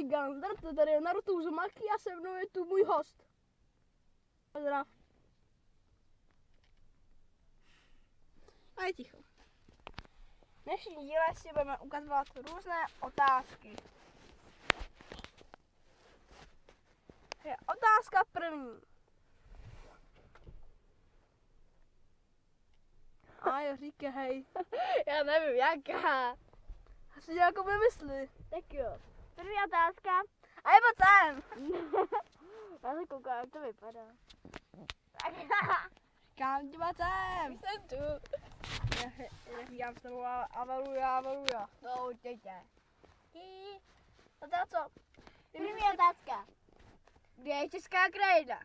Magic Gunner, to tady je Naruto Uzumaki a se mnou je tu můj host. Pozdrav. A je ticho. V dnešním díle si budeme ukazovat různé otázky. Je otázka první. A jo, říkej. Já nevím, jaká. Asi nějakou vymysli. Tak jo. První otázka. A je pojď sem. Já se koukám, jak to vypadá. Říkám ti pojď sem. Jsem tu. Já říkám s tebou avaluju. No určitě. A teda co? První otázka. Kde je česká krajina?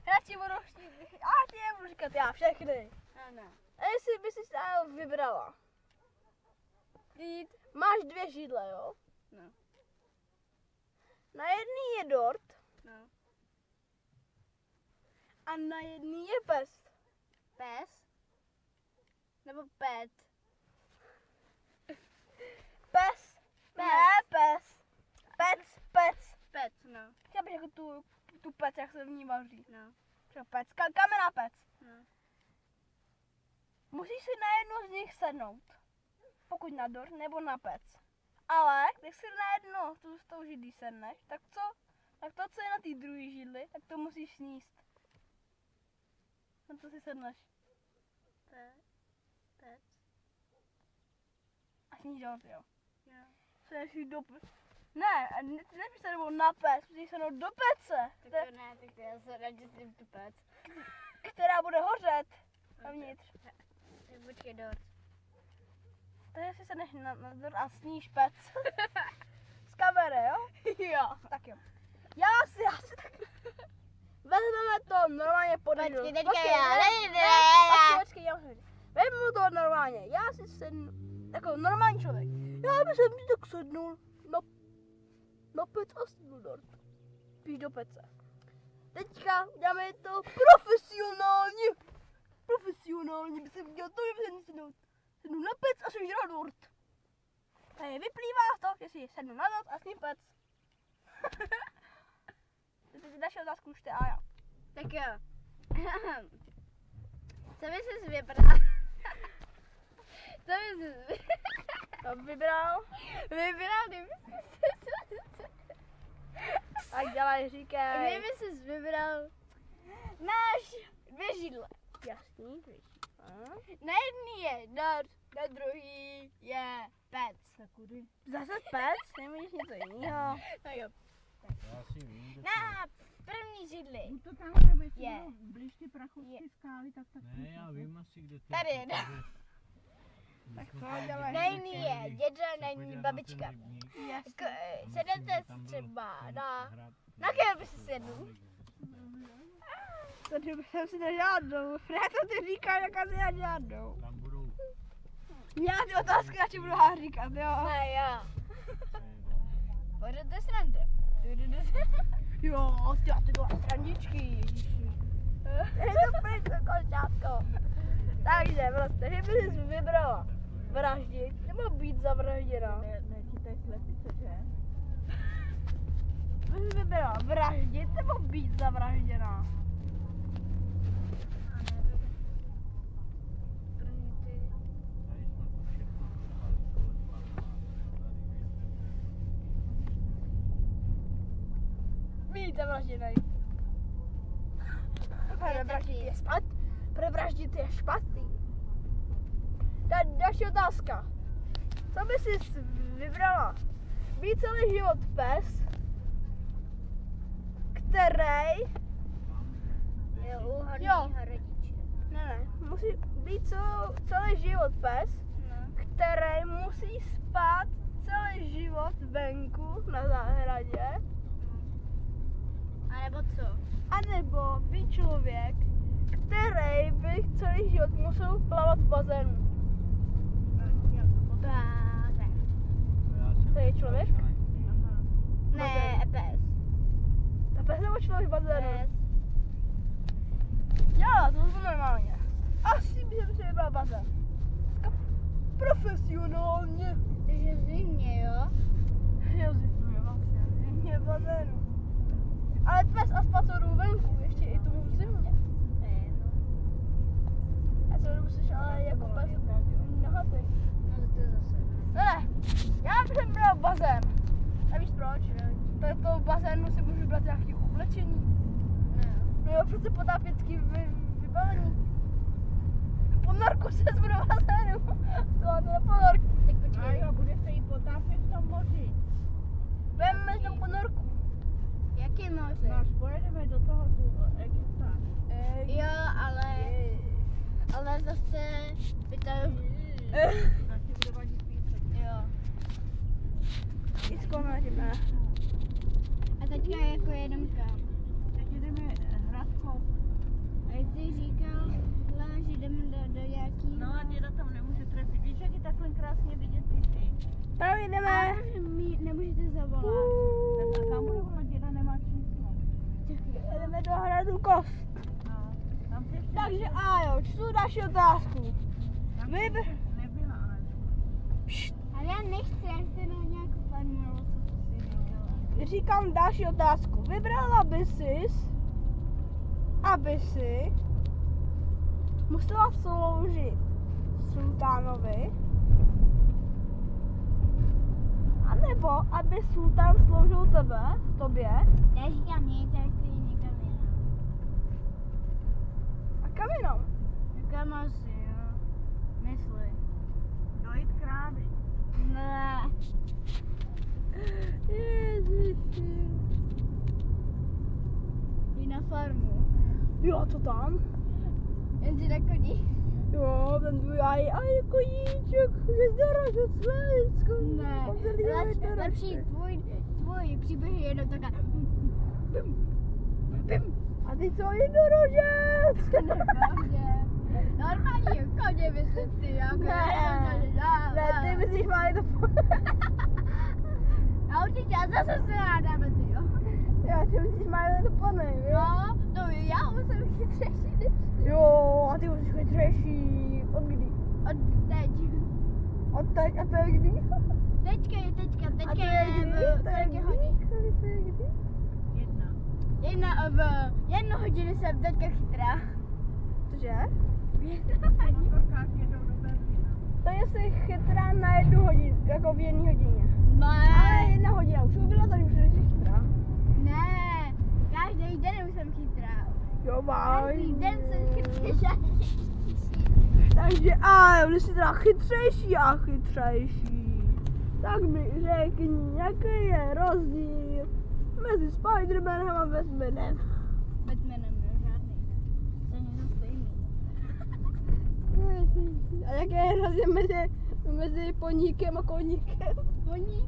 Já ti budu nebudu říkat já všechny. Ano. A jestli by si se vybrala? Máš 2 židle, jo? No. Na jedný je dort No. a na jedný je pes. Pes? Nebo pet? Pes. Ne, pes. Pec. Pet, no. Chtěla bych jako tu pec, jak se v ní vaří. No. Třeba pec, kamenná pec. No. Musíš si na jednu z nich sednout. Pokud na dort nebo na pec. Ale když si na jedno s tou židlí sedneš, tak co? Tak to, co je na té druhé židli, tak to musíš sníst. Na to si sedneš. Pet. A sníš dort, jo. Jo. Sedneš si do pece. Ne, ty nepíš se nebo na pec, musíš sednout do pece. Tak to ne, tak to já se radši s tu pec. Která bude hořet vevnitř. Tak počkej, dort. Takže si sedneš na dort a sníš pec. Z kamery, jo? Jo. Tak jo. Já si tak... Vezmeme to normálně pod Počkej, židli. teďka Počkej, já, ne, počkej, já musím říct. Vezmu to normálně. Já si sednu, jako normální člověk. Já bych se mi tak sednul na pec a sednu dort. Píš do pece. Teďka děláme to profesionálně. Profesionálně by se udělal to, že by se sednu na pec a sednu na dort. Tady vyplývá z toho, že si sednu na dort a sním pec. Teď další otázku už ty a já. Tak jo. Co by jsi vybral? Co by jsi Vybral. Tak dělej, říkej. Kdyby jsi vybral, máš 2 židle. Jasný, víš. Na jedný je dort, na druhý je pec. Zase pec? Nemůžeš něco jiného. No jo. Já si vím, kde Na první židli To tam je je. blíž ty prachovské skály, tak ne, já vím asi, kde to Tady je, ne? Tak co dělej? Na jedný je děda, na jedný babička. Sedete třeba na kého by si sedl? Tady jsem si nežádnou. Fred, to ty říkáš, jaká si já žádnou. Tam budou Já ty otázky radši budu já říkat, jo. Ne, jo. Pořád sranda. Jo, ty to srandičky, ježiši. Je to pryč, kolčátko. Takže prostě, že bys vybrala vraždit nebo být zavražděna. nechytaj slepice, že? Bys vybrala vraždit nebo být zavražděna. tady jsme to všechno poslali, tohle Být zavražděnej. Prevraždit je špatný. Další otázka. Co by si vybrala? Být celý život pes, který... Je u Jo. horního rodiče. Ne, musí být celý život pes, No. který musí spát celý život venku na zahradě, A nebo co? anebo být člověk, který by celý život musel plavat v bazénu. Báze. To je člověk? Ne, pes. A pes nebo člověk v bazénu? Pes. Jo, to bylo normálně. Asi bych si vybral bazén. Profesionálně. Takže zimně, jo? na bazén. A víš proč? Do toho bazénu si můžu brát nějaký oblečení. No jo, přece potápěcký vybavení. Ponorku se zbu do bazénu. To máte na ponorku. Tak A počkej. jo, bude se jí potápět v tom moři. Vemme tam ponorku. Jaký moře? No až pojedeme do toho tu Egypta. Jo, ale zase by to... Taky bude vadit písek. Jo. I zkonaříme. A teďka jako jedem kam? Teď jdeme Hradkou. A jsi říkal, že jdeme do nějaký... No a děda tam nemůže trefit. Víš, jak je takhle krásně vidět ty. Právě jdeme. mi nemůžete zavolat. Tak kam bude volat, děda nemá číslo. Jdeme do hradu Kost. No, tam se ještě Takže a jo, čtu další otázku. tam Vybr. nebyla, ale Ale já nechci, já chci na nějakou farmu, co jsi říkala. Říkám další otázku. Vybrala by sis, aby si musela sloužit sultánovi, anebo aby sultán sloužil tobě Já říkám nic, já chci někam jinam. a kam jenom? Kam asi, jo. Mysli. dojít krávy. Ne. Ježiši. Jdi na farmu. Jo, co tam? Jen si na koni. Jo, ten tvůj aj koníček, je zdorožet Svédsko. Ne. Lepší tvůj příběh je jenom taká. A ty co jednorožec? Bože. Normální koně myslím ty, jako. Ne, ty myslíš malý to. A určitě, a zase se hádáme, ty jo. Já ty myslíš malý to pony, jo? No, já už jsem chytřejší než ty. Jo, a ty už jsi chytřejší. Od kdy? Od teď. Od teď a to je kdy? Teďka A je to je kdy? To je kolik je hodin? kdy? To je kdy? 1. V 1 hodinu jsem teďka chytrá. Cože? V 1 hodinu. Motorkář jedou do Berlína. To je si chytrá na 1 hodinu, jako v 1 hodině. Ale Ne, 1 hodina, už byla tady, už nejsi chytrá. ne, každý den už jsem chytrá. Jo, báj. Každý den jsem chytřejší. Takže a jo, jsi teda chytřejší a chytřejší. Tak mi řekni, jaký je rozdíl mezi Spidermanem a Batmanem. Batmanem, jo, žádný. To je něco stejný. A jaký je rozdíl mezi poníkem a koníkem? Poník,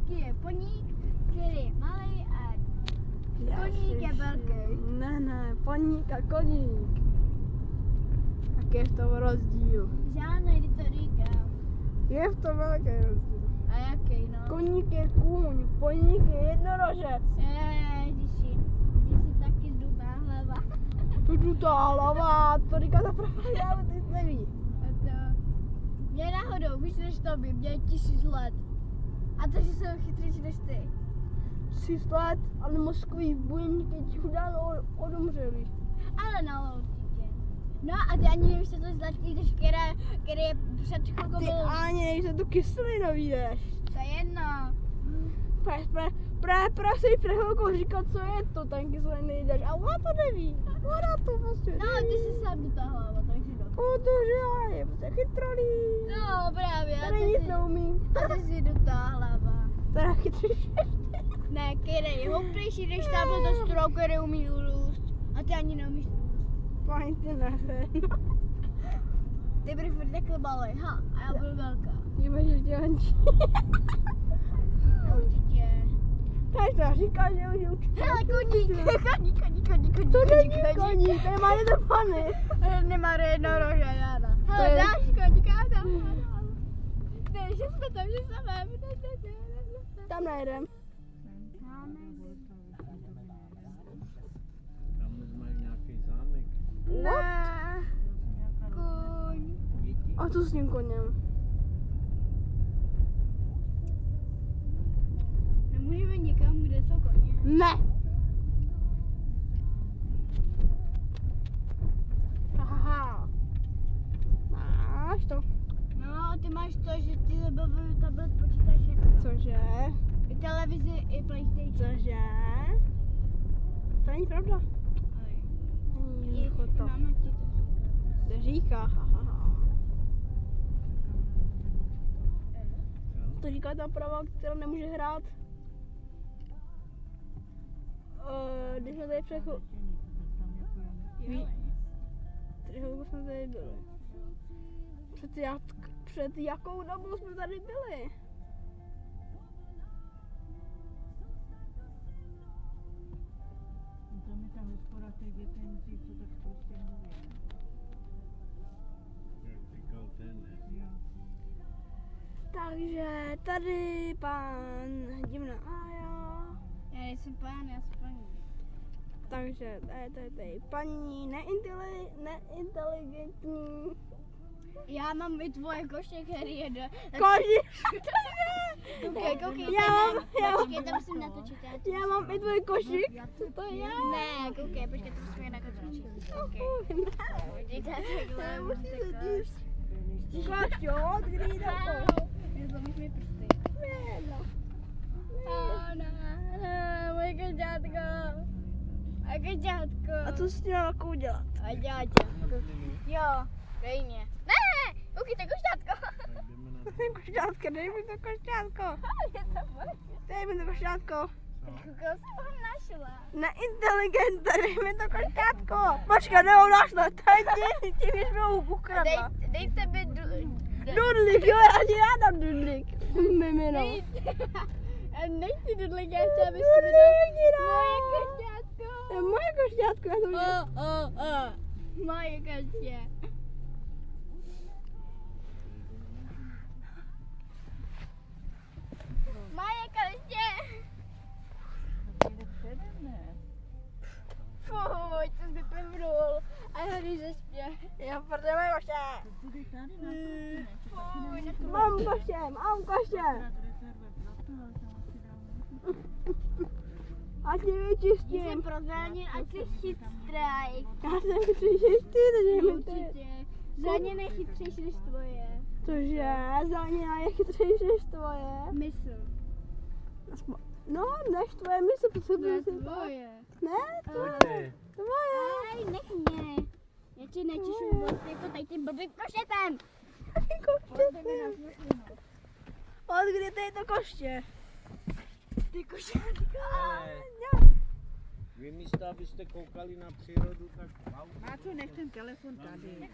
který je malý a koník je velký. Ne, poník a koník. Jaký je v tom rozdíl? Žádný, když to říkám. Je v tom velký rozdíl. A jaký, no? Koník je kůň, poník je jednorožec. Ježiši, ty jsi taky zdutá hlava. Dutá hlava, to říká ta pravá, já ty neví. A to... Mě náhodou, víš než tobě, mě je 1000 let. A to, že jsem chytřejší než ty. 3 let, ale mozkový buněk je ti dávno odumřeli. Ale no, určitě. No a ty ani nevíš, co to zlatý, když který je před chvilkou Ty byl... ani nevíš, tu kyselinu jdeš. To je jedno. Právě si před chvilkou říkal, co je to, ten kyselinu jdeš. A ona to neví. Ona to prostě No, ty jsi sám do toho hlava, takže do. Protože já je prostě chytrolý. No, právě. To nic neumí. A ty jsi do toho hlava. Teda chytřejší. Ne, který je houplejší, než tamhle to strop, který umí růst. A ty ani neumíš růst. Pani ty nevím. Ty budeš furt takhle malej, ha, a já budu velká. Jíme, že tě hončí. Určitě. Tak to říká, že už určitě. Hele, koník. To není koník, to je malé to pany. Nemá jednorože, Jana. To Hele, je- dáš koníka, ne, že jsme tam, že jsme. Tam najedem. Tam mají nějaký zámek. Ne, kuň. Děti. A co s tím koněm? Nemůžeme někam, kde jsou koně. Ne. Haha. Máš to. No, ty máš to, že ty zabavují tablet, počítač, všechno. Cože? Cože? I televizi, i PlayStation. Cože? To není pravda. Není jako to. Máma ti to Říká, hahaha. To říká ta prava, která nemůže hrát. Když jsme tady chvilku jsme tady byli. Před jakou dobou jsme tady byli? Tam je ta hospoda těch dětí, co tak prostě mluví. Jak říkal ten, ne? Jo. Takže tady pan Dimna Aja. Já nejsem pán, já jsem paní. Takže tady paní neinteligentní. Já mám i tvoje koště, který jede. Koži! Koukej, počkej, to musím natočit. Já mám i tvůj košík. Co to je? Ne, koukej, počkej, to musím natočit. Podívejte, takhle mám Košťo, kdy jde to? Nezlomíš mi prsty. Moje koťátko. A koťátko. A co s tím mám jako udělat? A děťa. Jo, dej mě. Ne, koukej, to je koťátko. Tak jdeme na To je košťátko, dej mi to košťátko. Je to moje. Dej mi to košťátko. Koukal jsem ho našla. Neinteligentní, dej mi to košťátko. Počkej, neunášla, tady ti víš, že ho ukradla. Dejte mi Dudlík, jo, já ti dám dudlík. Mimino. Nechci dudlík, já chci, abys mi dal moje koťátko. To je moje košťátko, já to udělám. Moje koště. Moje koště. Fuj, to jsi vypivnul. A já když zaspě. Já prdě moje koště. Tudy tady na to, Fuj, na to. Mám koště, mám koště. rezerve pro to, ale tam asi dáme. A ti Jsem vyčistím. prozraněn, ať jsi chytrý. Já jsem příští, takže mi to je. Určitě. Zraněn je chytřejší než tvoje. Cože, záněna je chytřejší než tvoje. Mysl. No, než tvoje mysl, To je potřebuje si to. tvoje. Ne, tvoje. Pojďte. Tvoje. Aj, nech mě. Já ti nečešu vůbec jako tady tím blbým košetem. Koště. Od kdy to je to koště? Ty košetko. Vy místo, abyste koukali na přírodu, tak Máco, nech ten telefon tady.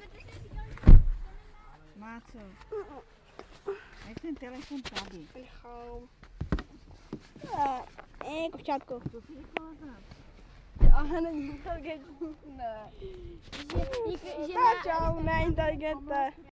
Máco, nech ten telefon tady. Nechal. Košťátko. To si nechala znát. Aha, není inteligentní. Ne. Že Čau, neinteligentné.